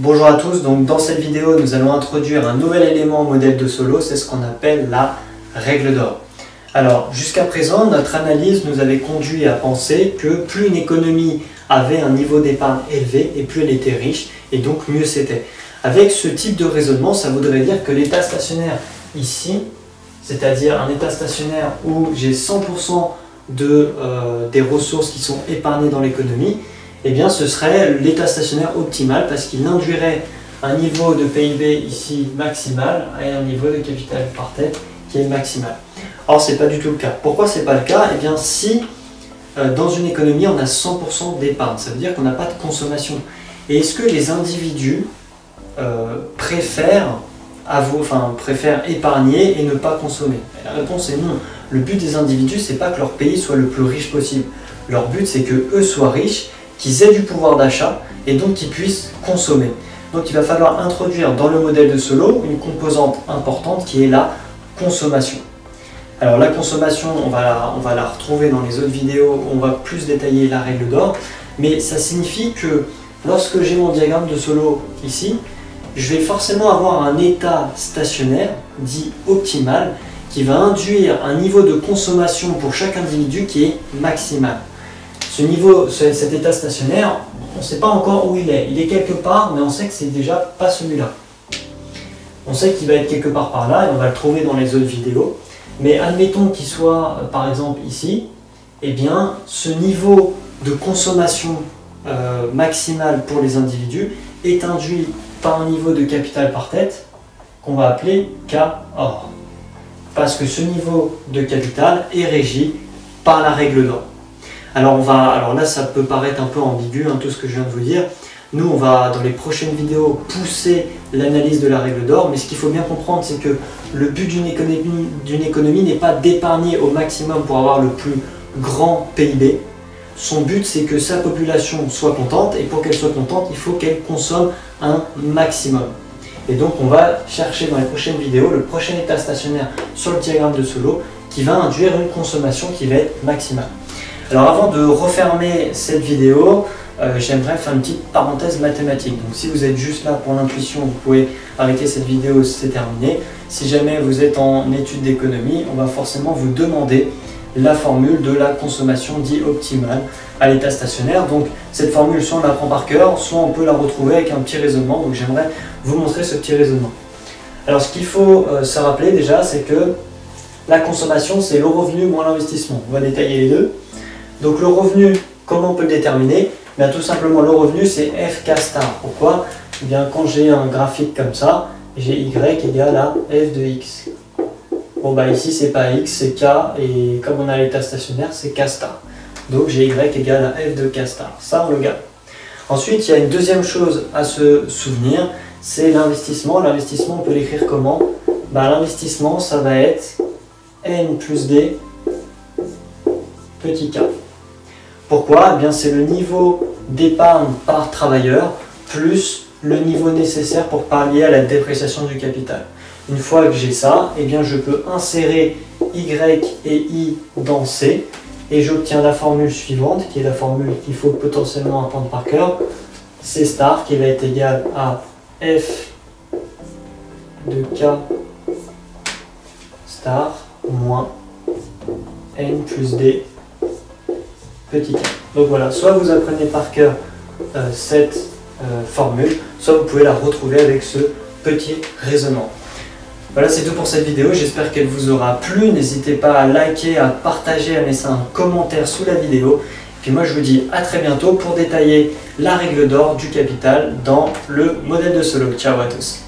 Bonjour à tous, donc dans cette vidéo nous allons introduire un nouvel élément au modèle de Solow, c'est ce qu'on appelle la règle d'or. Alors jusqu'à présent notre analyse nous avait conduit à penser que plus une économie avait un niveau d'épargne élevé et plus elle était riche et donc mieux c'était. Avec ce type de raisonnement ça voudrait dire que l'état stationnaire ici, c'est-à-dire un état stationnaire où j'ai 100% des ressources qui sont épargnées dans l'économie, eh bien ce serait l'état stationnaire optimal parce qu'il induirait un niveau de PIB ici maximal et un niveau de capital par tête qui est maximal. Or ce n'est pas du tout le cas. Pourquoi ce n'est pas le cas? Eh bien si dans une économie on a 100% d'épargne, ça veut dire qu'on n'a pas de consommation. Et est-ce que les individus préfèrent épargner et ne pas consommer? La réponse est non. Le but des individus, c'est pas que leur pays soit le plus riche possible. Leur but, c'est que eux soient riches, qu'ils aient du pouvoir d'achat et donc qu'ils puissent consommer. Donc il va falloir introduire dans le modèle de Solow une composante importante qui est la consommation. Alors la consommation, on va la retrouver dans les autres vidéos, on va plus détailler la règle d'or, mais ça signifie que lorsque j'ai mon diagramme de Solow ici, je vais forcément avoir un état stationnaire dit optimal qui va induire un niveau de consommation pour chaque individu qui est maximal. Cet état stationnaire, on ne sait pas encore où il est. Il est quelque part, mais on sait que c'est déjà pas celui-là. On sait qu'il va être quelque part par là et on va le trouver dans les autres vidéos. Mais admettons qu'il soit par exemple ici, eh bien ce niveau de consommation maximale pour les individus est induit par un niveau de capital par tête qu'on va appeler K-OR. Parce que ce niveau de capital est régi par la règle d'or. Alors là ça peut paraître un peu ambigu tout ce que je viens de vous dire. Nous on va dans les prochaines vidéos pousser l'analyse de la règle d'or, mais ce qu'il faut bien comprendre c'est que le but d'une économie n'est pas d'épargner au maximum pour avoir le plus grand PIB. Son but c'est que sa population soit contente et pour qu'elle soit contente il faut qu'elle consomme un maximum. Et donc on va chercher dans les prochaines vidéos le prochain état stationnaire sur le diagramme de Solow qui va induire une consommation qui va être maximale. Alors avant de refermer cette vidéo, j'aimerais faire une petite parenthèse mathématique. Donc si vous êtes juste là pour l'intuition, vous pouvez arrêter cette vidéo, c'est terminé. Si jamais vous êtes en études d'économie, on va forcément vous demander la formule de la consommation dite optimale à l'état stationnaire. Donc cette formule, soit on la prend par cœur, soit on peut la retrouver avec un petit raisonnement. Donc j'aimerais vous montrer ce petit raisonnement. Alors ce qu'il faut se rappeler déjà, c'est que la consommation, c'est le revenu moins l'investissement. On va détailler les deux. Donc le revenu, comment on peut le déterminer? Bien, tout simplement, le revenu, c'est FK star. Pourquoi? Eh bien, quand j'ai un graphique comme ça, j'ai Y égale à F de X. Bon, bah ici, c'est pas X, c'est K, et comme on a l'état stationnaire, c'est K star. Donc j'ai Y égale à F de K star. Ça, on le garde. Ensuite, il y a une deuxième chose à se souvenir, c'est l'investissement. L'investissement, on peut l'écrire comment? Bah, l'investissement, ça va être N plus D petit k. Pourquoi? Eh bien, c'est le niveau d'épargne par travailleur plus le niveau nécessaire pour pallier à la dépréciation du capital. Une fois que j'ai ça, eh bien, je peux insérer Y et I dans C et j'obtiens la formule suivante, qui est la formule qu'il faut potentiellement apprendre par cœur, C star qui va être égal à F de K star moins N plus D petit k. Donc voilà, soit vous apprenez par cœur cette formule, soit vous pouvez la retrouver avec ce petit raisonnement. Voilà, c'est tout pour cette vidéo, j'espère qu'elle vous aura plu. N'hésitez pas à liker, à partager, à laisser un commentaire sous la vidéo. Et puis moi je vous dis à très bientôt pour détailler la règle d'or du capital dans le modèle de Solow. Ciao à tous.